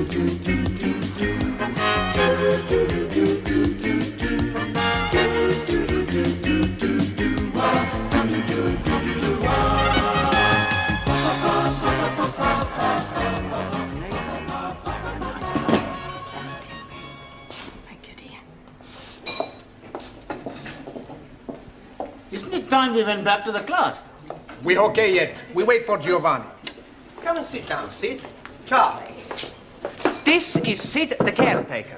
Isn't it time we went back to the class? We're okay yet. We wait for Giovanni. Come and sit down, Sid. Charlie. This is Sid, the caretaker.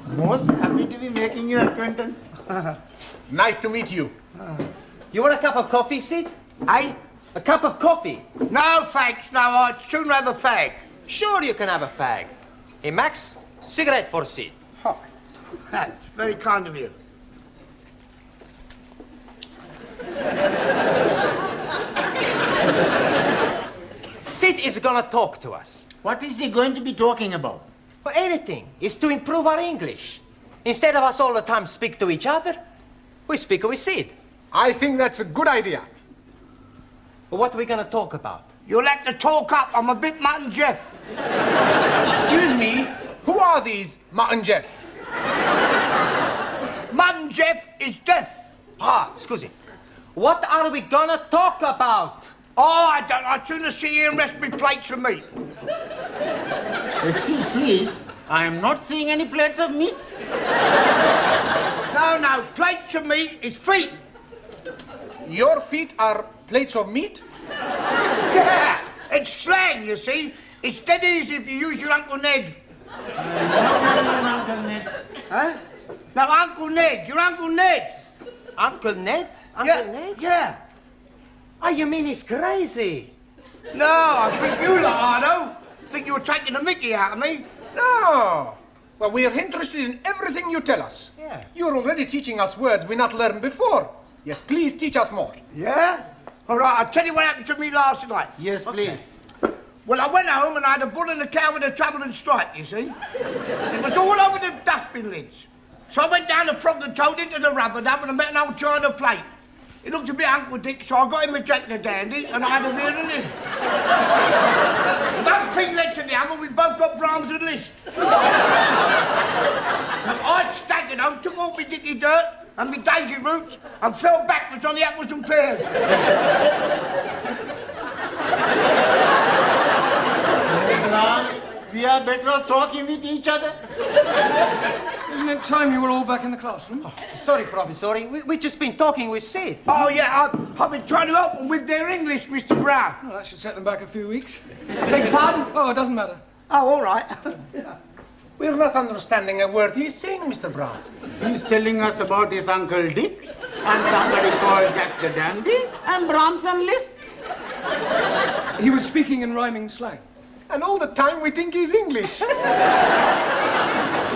Most happy to be making your acquaintance. Nice to meet you. You want a cup of coffee, Sid? Aye? A cup of coffee? No, thanks. No, I'd sooner have a fag. Sure you can have a fag. Hey, Max, cigarette for Sid. Oh, that's very kind of you. Sid is gonna talk to us. What is he going to be talking about? For anything. It's to improve our English. Instead of us all the time speak to each other, we speak with Sid. I think that's a good idea. But what are we gonna talk about? You'll have to talk up. I'm a bit Mutt and Jeff. Excuse me, who are these Mutt and Jeff? Mutt and Jeff is deaf. Ah, excuse me. What are we gonna talk about? Oh, I don't. I'd sooner sit here and rest my plates of meat. Excuse please, I am not seeing any plates of meat. No, plates of meat is feet. Your feet are plates of meat? Yeah, it's slang, you see. It's dead easy if you use your Uncle Ned. Uncle Ned. Huh? No, Uncle Ned. Your Uncle Ned. Uncle Ned? Yeah, Ned? yeah. Oh, you mean he's crazy? No, I think you lot, Ardo. Think you were taking the mickey out of me? No. Well, we're interested in everything you tell us. Yeah. You're already teaching us words we not learned before. Yes, please teach us more. Yeah? All right, I'll tell you what happened to me last night. Yes, please. Well, I went home and I had a bull and a cow with a trouble and stripe, you see. It was all over the dustbin lids. So I went down the frog and toad into the rubber dub and I met an old china plate. It looked a bit Uncle Dick, so I got him a Jack the Dandy and I had a real in. One thing led to the other, we both got Brahms and Liszt. I'd staggered home, took all my dicky dirt and my daisy roots and fell backwards on the apples and pears. We are better off talking with each other. Isn't it time you were all back in the classroom? Oh, sorry, Professor. We've just been talking with Sid. Oh, yeah, I've been trying to help them with their English, Mr. Brown. Well, that should set them back a few weeks. Beg pardon? Oh, it doesn't matter. Oh, all right. We're not understanding a word he's saying, Mr. Brown. He's telling us about his Uncle Dick and somebody called Jack the Dandy and Brahms and Liszt. He was speaking in rhyming slang. And all the time we think he's English.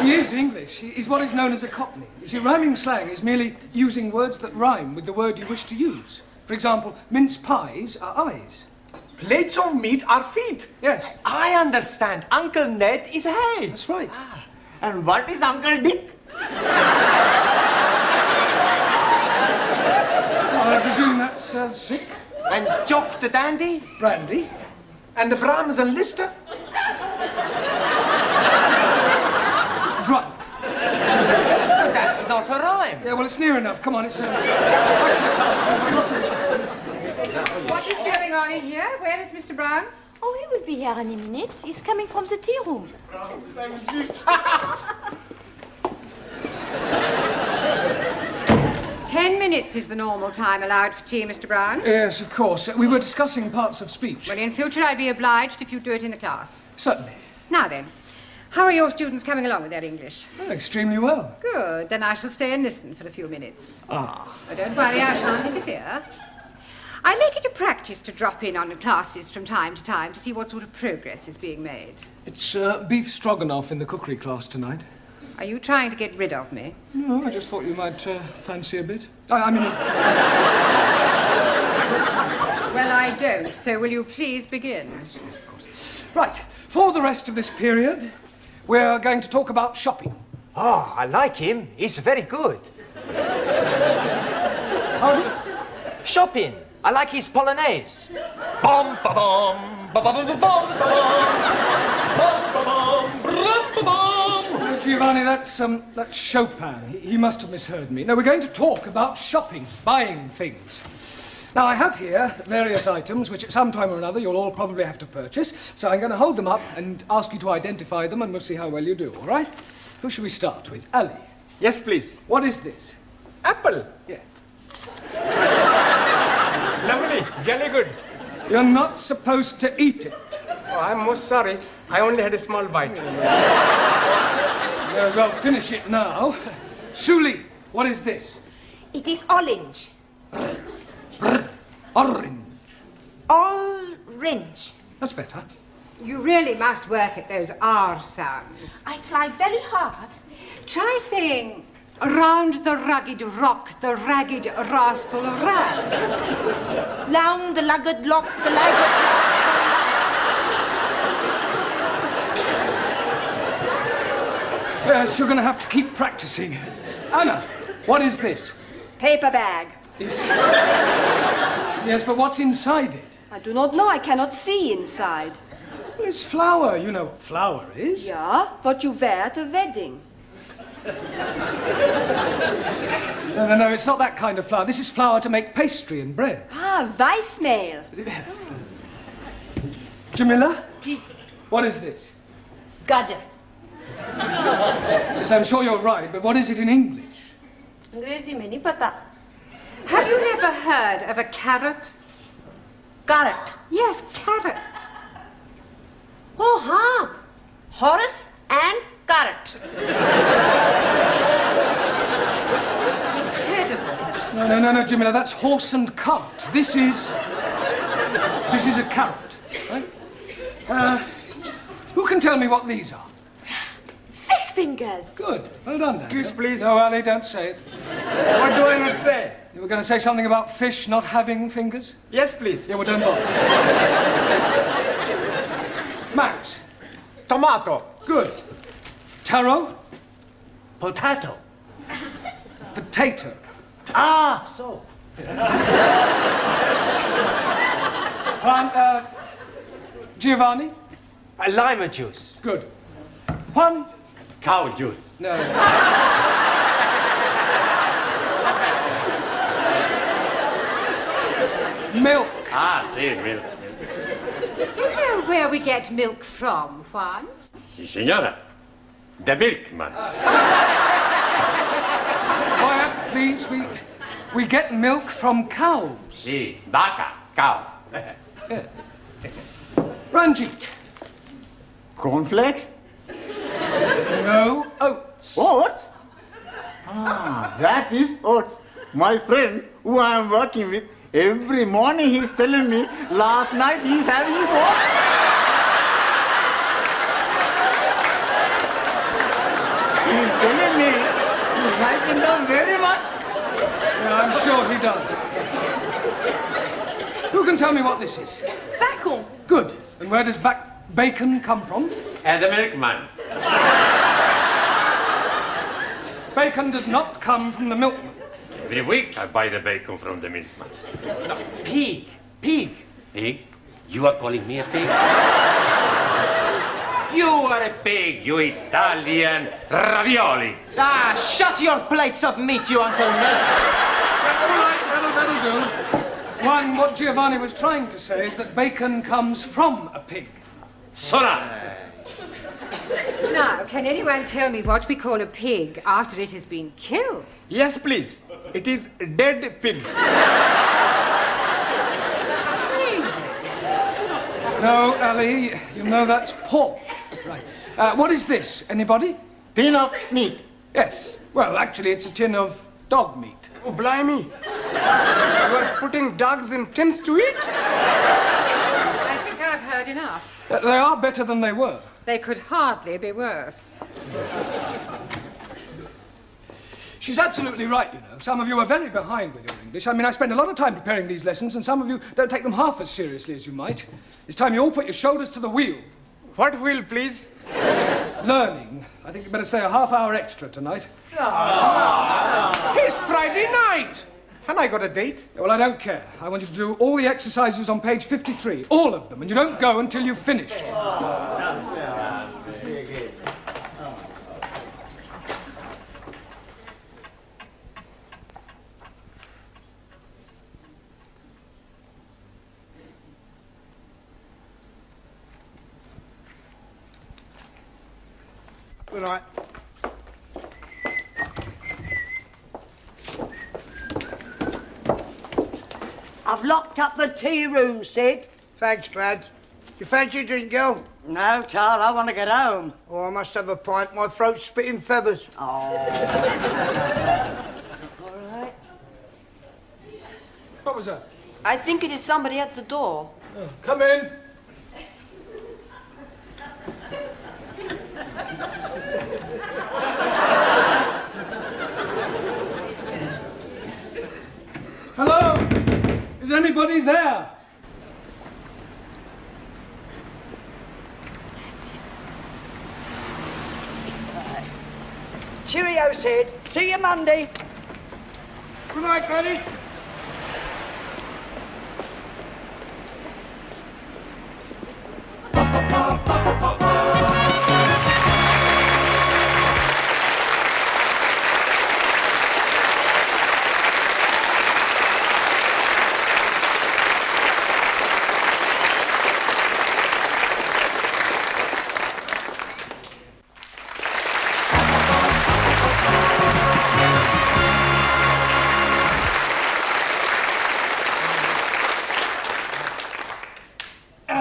He is English. He's what is known as a Cockney. You see, rhyming slang is merely using words that rhyme with the word you wish to use. For example, mince pies are eyes. Plates of meat are feet. Yes. I understand. Uncle Ned is head. That's right. And what is Uncle Dick? I presume that's sick. And Jock the Dandy? Brandy. And the Brahms and Liszt? Drunk. That's not a rhyme. Yeah, well, it's near enough. Come on, it's... What is going on in here? Where is Mr. Brown? Oh, he will be here any minute. He's coming from the tea room. 10 minutes is the normal time allowed for tea, Mr. Brown. Yes, of course. We were discussing parts of speech. Well, in future, I'd be obliged if you do it in the class. Certainly. Now then, how are your students coming along with their English? Oh, extremely well. Good. Then I shall stay and listen for a few minutes. Ah. Oh, don't worry, I shan't interfere. I make it a practice to drop in on the classes from time to time to see what sort of progress is being made. It's beef stroganoff in the cookery class tonight. Are you trying to get rid of me? No, I just thought you might fancy a bit. I mean... Well, I don't, so will you please begin? Yes, of course. Right, for the rest of this period, we're going to talk about shopping. Oh, I like him. He's very good. Shopping. I like his polonaise. Bom, ba bom, ba ba ba ba bom, ba bom, bom, ba bom. Giovanni, that's Chopin. He must have misheard me. No, we're going to talk about shopping, buying things. Now, I have here various items which at some time or another you'll all probably have to purchase, so I'm going to hold them up and ask you to identify them, and we'll see how well you do, all right? Who shall we start with? Ali. Yes, please. What is this? Apple. Yeah. Lovely. Jolly good. You're not supposed to eat it. Oh, I'm most sorry. I only had a small bite. May as well finish it now. Suli, what is this? It is orange. Orange. Orange. That's better. You really must work at those R sounds. I try very hard. Try saying, round the rugged rock, the ragged rascal ran. Round the rugged lock, the ragged rascal. Yes, you're going to have to keep practicing. Anna, what is this? Paper bag. Yes, but what's inside it? I do not know. I cannot see inside. Well, it's flour. You know what flour is. Yeah, what you wear at a wedding. No, it's not that kind of flour. This is flour to make pastry and bread. Ah, Weissmehl. Yes. Jamila, what is this? Gajar. Yes, I'm sure you're right, but what is it in English? अंग्रेजी में नहीं पता. Have you never heard of a carrot? Carrot. Yes, carrot. Oh, हाँ. Horse and carrot. Incredible. No, Jamila, that's horse and cart. This is a carrot, right? Who can tell me what these are? Fish fingers. Good. Well done. Excuse, Daniel. please. No, Ali, don't say it. What do I not say? You were going to say something about fish not having fingers? Yes, please. Yeah, well, don't bother. Max. Tomato. Good. Taro. Potato. Potato. Ah, so. Giovanni. Lime juice. Good. Juan. Cow juice. No. Milk. Ah, see, milk. Do you know where we get milk from, Juan? Si, señora. The milkman. Quiet, please. We get milk from cows. Si, vaca, cow. Ranjit. Cornflakes? No, oats. Oats? Ah, that is oats. My friend, who I am working with, every morning he's telling me, last night he's having his oats. He's telling me he's liking them very much. Yeah, I'm sure he does. Who can tell me what this is? Bacon. Good. And where does bacon come from? The milkman. Bacon does not come from the milkman. Every week I buy the bacon from the milkman. Pig. Pig. Pig? You are calling me a pig? You are a pig, you Italian ravioli. Ah, shut your plates of meat, you Uncle Ned. All right, that'll do. One, what Giovanni was trying to say is that bacon comes from a pig. Sola. Now, can anyone tell me what we call a pig after it has been killed? Yes, please. It is a dead pig. No, Ali, you know that's pork. Right. What is this? Anybody? Tin of meat. Yes. Well, actually, it's a tin of dog meat. Oh, blimey. You are putting dogs in tins to eat? I think I've heard enough. They are better than they were. They could hardly be worse. She's absolutely right, you know. Some of you are very behind with your English. I mean, I spend a lot of time preparing these lessons, and some of you don't take them half as seriously as you might. It's time you all put your shoulders to the wheel. What wheel, please? Learning. I think you better stay a half hour extra tonight. It's Friday night. And I got a date. Well, I don't care. I want you to do all the exercises on page 53. All of them. And you don't go until you've finished. Good night. I've locked up the tea room, Sid. Thanks, Glad. Do you fancy a drink, girl? No, Tal, I want to get home. Oh, I must have a pint. My throat's spitting feathers. Oh. All right. What was that? I think it is somebody at the door. Oh, come in. Hello? Is anybody there? Cheerio, Sid. See you Monday. Good night, Granny.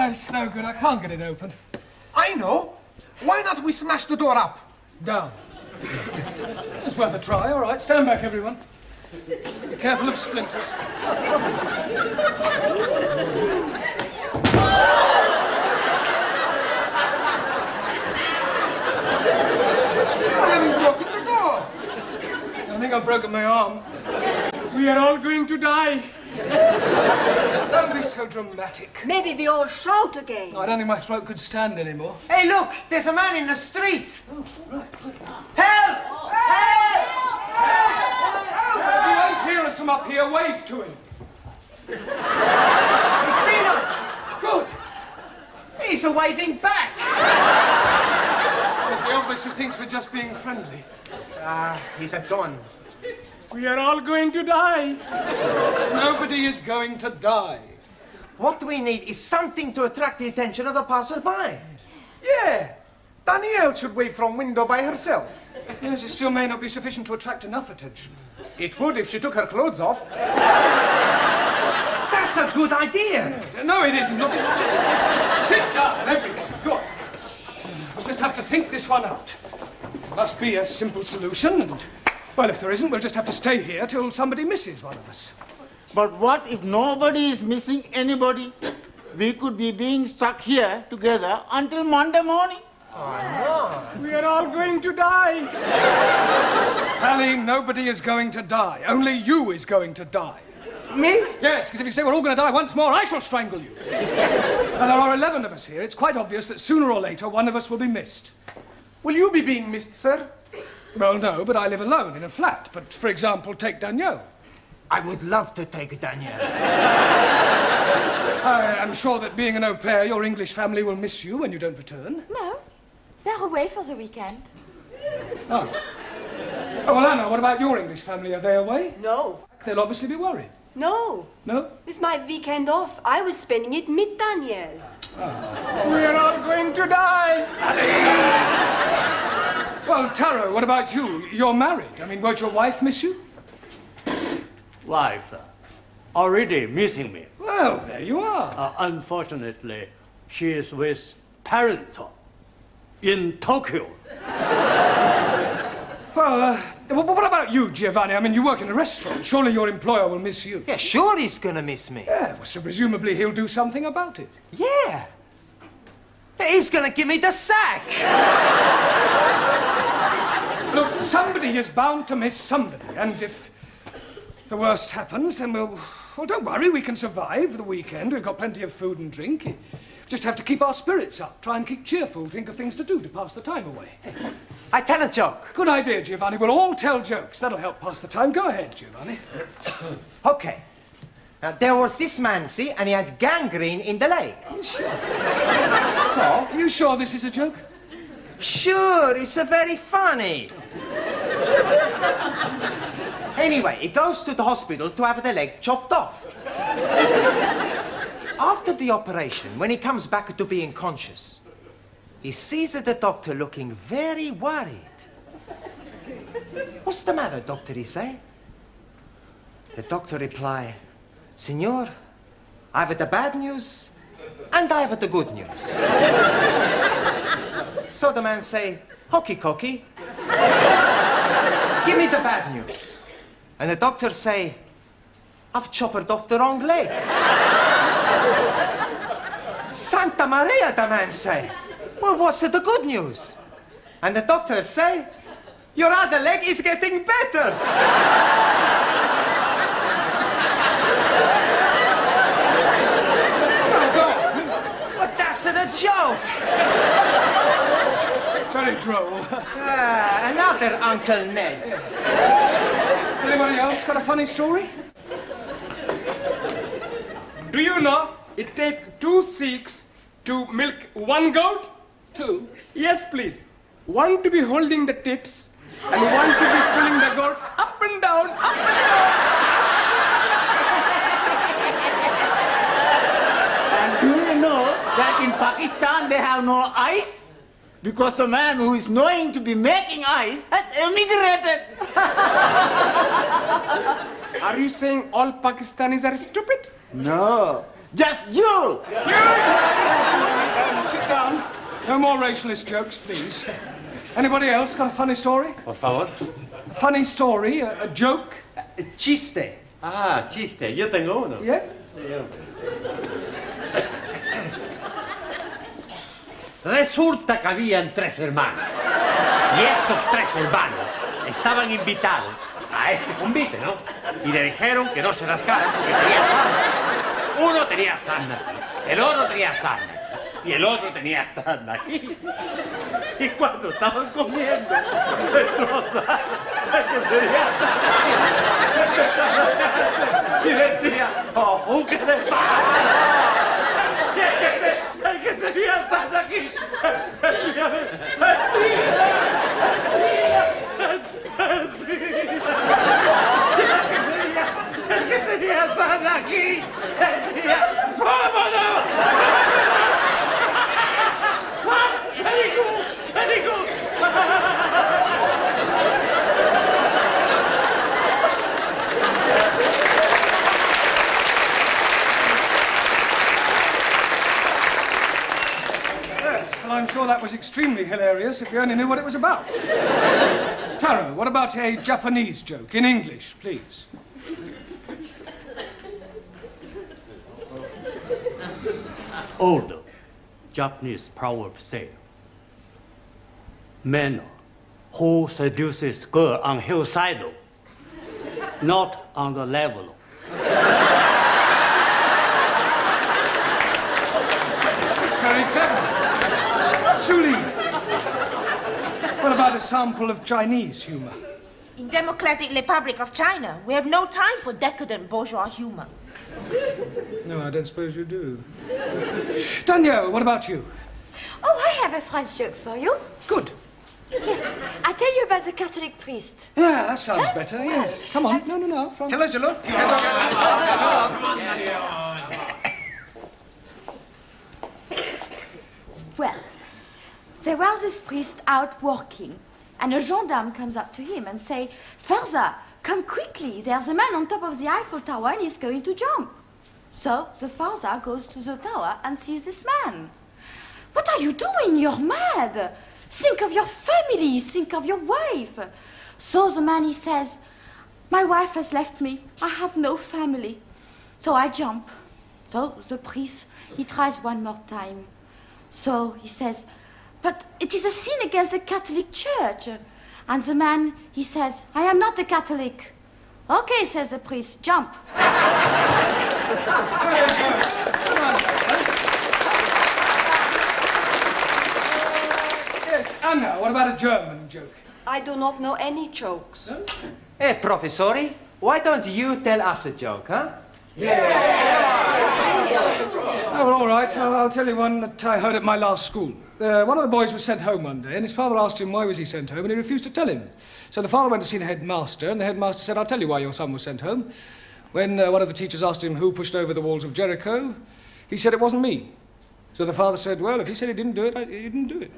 It's no good. I can't get it open. I know. Why not we smash the door up? Down. It's worth a try. All right, stand back, everyone. Be careful of splinters. You haven't broken the door. I think I've broken my arm. We are all going to die. Don't be so dramatic. Maybe we all shout again. I don't think my throat could stand anymore. Hey, look! There's a man in the street! Help! Help! Help! If you won't hear us from up here, wave to him. He's seen us! Good. He's waving back! He obviously thinks we're just being friendly. He's gone. We are all going to die. Nobody is going to die. What we need is something to attract the attention of the passerby. Yeah. Danielle should wave from window by herself. Yes, it still may not be sufficient to attract enough attention. It would if she took her clothes off. That's a good idea. No, it isn't. Look, just sit down, everyone. Go on. We'll just have to think this one out. There must be a simple solution, and, well, if there isn't, we'll just have to stay here till somebody misses one of us. But what if nobody is missing anybody? We could be being stuck here together until Monday morning. We are all going to die. Hallie, nobody is going to die. Only you is going to die. Me? Yes, because if you say we're all going to die once more, I shall strangle you. And there are 11 of us here. It's quite obvious that sooner or later one of us will be missed. Will you be being missed, sir? Well, no, but I live alone in a flat. But, for example, take Danielle. I would love to take Danielle. I am sure that being an au pair, your English family will miss you when you don't return. No, they're away for the weekend. Oh. Oh, well, Anna, what about your English family? Are they away? No. They'll obviously be worried. No. No? It's my weekend off. I was spending it with Danielle. We are all going to die. Well, Taro, what about you? You're married. I mean, won't your wife miss you? Wife already missing me. Well, there you are. Unfortunately, she is with parents in Tokyo. Well, what about you, Giovanni? I mean, you work in a restaurant. Surely your employer will miss you. Yeah, sure he's gonna miss me. Yeah, well, so presumably he'll do something about it. Yeah. He's gonna give me the sack. Look, somebody is bound to miss somebody, and if the worst happens, then well, don't worry, we can survive the weekend. We've got plenty of food and drink. You just have to keep our spirits up, try and keep cheerful, think of things to do to pass the time away. I tell a joke. Good idea, Giovanni. We'll all tell jokes. That'll help pass the time. Go ahead, Giovanni. Okay. Now, there was this man, see, and he had gangrene in the leg. Sure. So? Are you sure this is a joke? Sure, it's very funny. Anyway, he goes to the hospital to have the leg chopped off. After the operation, when he comes back to being conscious, he sees the doctor looking very worried. What's the matter, doctor, he say? The doctor reply, Signor, I have the bad news and I have the good news. So the man say, hokey cokey, give me the bad news. And the doctor say, I've chopped off the wrong leg. Santa Maria, the man say. Well, what's the good news? And the doctor say, your other leg is getting better. But that's the joke. Very droll. Another Uncle Ned. Anybody else got a funny story? Do you know it takes 2 Sikhs to milk 1 goat? 2? Yes, please. 1 to be holding the tits and 1 to be pulling the goat up and down, up and down. And do you know that in Pakistan they have no eyes? Because the man who is knowing to be making eyes has emigrated. Are you saying all Pakistanis are stupid? No, just you. Sit down. No more racialist jokes, please. Anybody else got a funny story? Por favor. A funny story, a joke? Chiste. Ah, chiste. Yo tengo uno. Yeah? Resulta que habían 3 hermanos. Y estos 3 hermanos estaban invitados a este convite, ¿no? Y le dijeron que no se rascaran porque tenían sarna. Uno tenía sarna aquí, el otro tenía sarna y el otro tenía sarna aquí. Y cuando estaban comiendo, destrozaron el que tenía sarna y decía, ¡oh, qué de paz! El que tenía sarna aquí, el que tenía sarna aquí, decía, ¡vámonos! Very good. Yes, well, I'm sure that was extremely hilarious if you only knew what it was about. Taro, what about a Japanese joke in English, please? Old Japanese proverb say, man who seduces girl on hillside, not on the level. That's very clever. Suli, what about a sample of Chinese humor? In Democratic Republic of China, we have no time for decadent bourgeois humor. No, I don't suppose you do. Danielle, what about you? Oh, I have a French joke for you. Good. Yes, I'll tell you about the Catholic priest. Yeah, that sounds better, yes. Come on. No. From... Tell us your look. Well, there was this priest out walking, and a gendarme comes up to him and say, Father, come quickly, there's a man on top of the Eiffel Tower and he's going to jump. So the father goes to the tower and sees this man. What are you doing? You're mad. Think of your family, think of your wife. So the man, he says, my wife has left me, I have no family. So I jump. So the priest, he tries one more time. So he says, but it is a sin against the Catholic Church. And the man, he says, I am not a Catholic. Okay, says the priest, jump. Yes, Anna, what about a German joke? I do not know any jokes. No? Hey, Professori, why don't you tell us a joke, huh? Oh, all right. I'll tell you one that I heard at my last school. One of the boys was sent home one day, and his father asked him why was he sent home, and he refused to tell him. So the father went to see the headmaster, and the headmaster said, I'll tell you why your son was sent home. When one of the teachers asked him who pushed over the walls of Jericho, he said it wasn't me. So the father said, well, if he said he didn't do it, he didn't do it.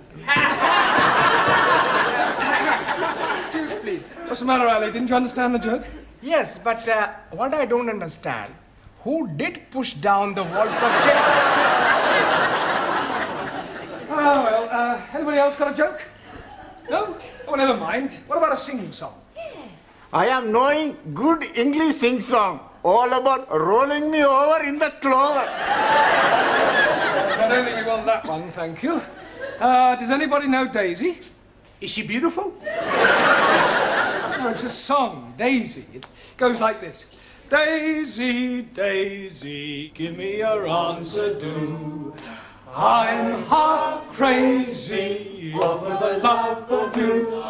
Excuse, please. What's the matter, Ali? Didn't you understand the joke? Yes, but what I don't understand, who did push down the walls of Jacki? Oh, well, anybody else got a joke? No? Oh, never mind. What about a sing-song? I am knowing good English sing-song. All about rolling me over in the clover. I don't think we want that one, thank you. Does anybody know Daisy? Is she beautiful? No, it's a song, Daisy. It goes like this. Daisy, Daisy, give me your answer, do. I'm half crazy over the love of you.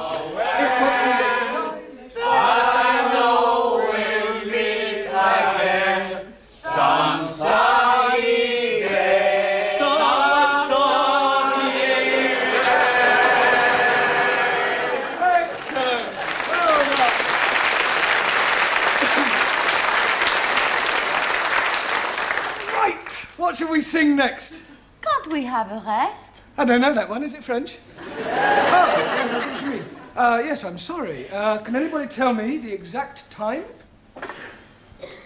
I know we'll meet again some sunny day. Some sunny day. Excellent. Well done. Right. What shall we sing next? Can't we have a rest? I don't know that one. Is it French? Oh, yes, that's what you mean. Yes, I'm sorry. Can anybody tell me the exact time?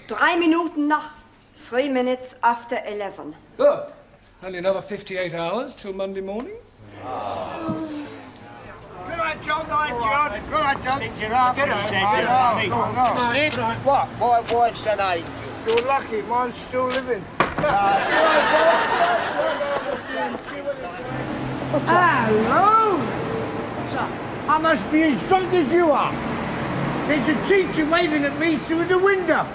3 Minuten nach. 3 minutes after 11. Good. Only another 58 hours till Monday morning. Good on, John. Good on, John. Get up. Sit. What? My wife's an angel. You're lucky. Mine's still living. Hello. What's up? I must be as drunk as you are. There's a teacher waving at me through the window.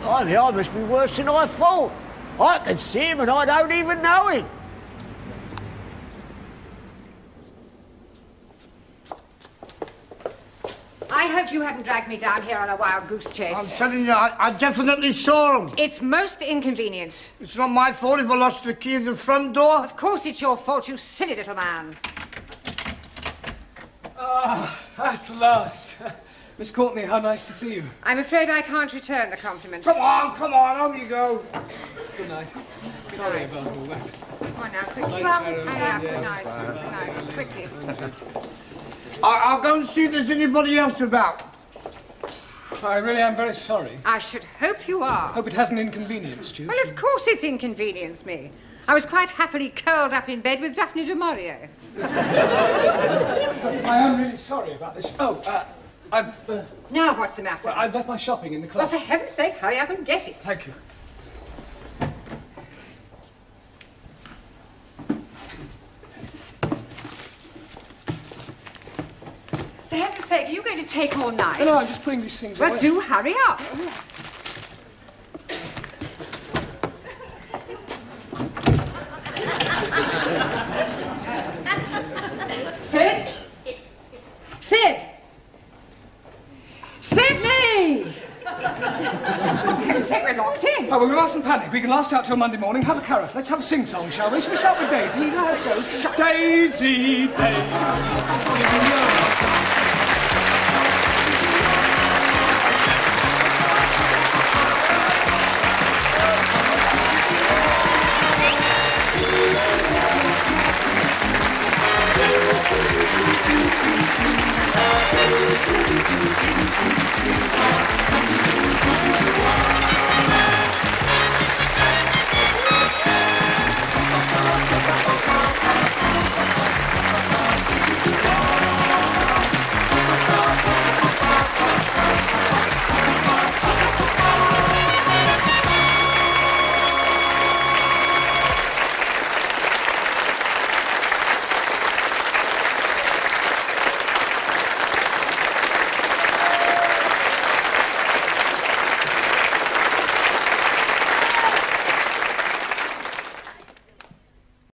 I must be worse than I thought. I can see him and I don't even know him. I hope you haven't dragged me down here on a wild goose chase. I'm telling you, I definitely saw him. It's most inconvenient. It's not my fault if I lost the key of the front door. Of course it's your fault, you silly little man. At last. Miss Courtney, how nice to see you. I'm afraid I can't return the compliment. Come on, on you go. Good night. Sorry about all that. Come on now, quickly. Hurry up, good night. Good night, quickly. I'll go and see if there's anybody else about. I really am very sorry. I should hope you are. Hope it hasn't inconvenienced you. Well, of course it's inconvenienced me. I was quite happily curled up in bed with Daphne du Maurier. I am really sorry about this. Oh, I've... Now what's the matter? Well, I've left my shopping in the club. Well, for heaven's sake, hurry up and get it. Thank you. For heaven's sake, are you going to take all night? No, I'm just putting these things away. Well, do hurry up. Sid? Sid! Sydney! For heaven's sake, we're locked in. Oh, well, we mustn't panic. We can last out till Monday morning. Have a carrot. Let's have a sing-song, shall we? Shall we start with Daisy? You know how it goes. Daisy, Daisy.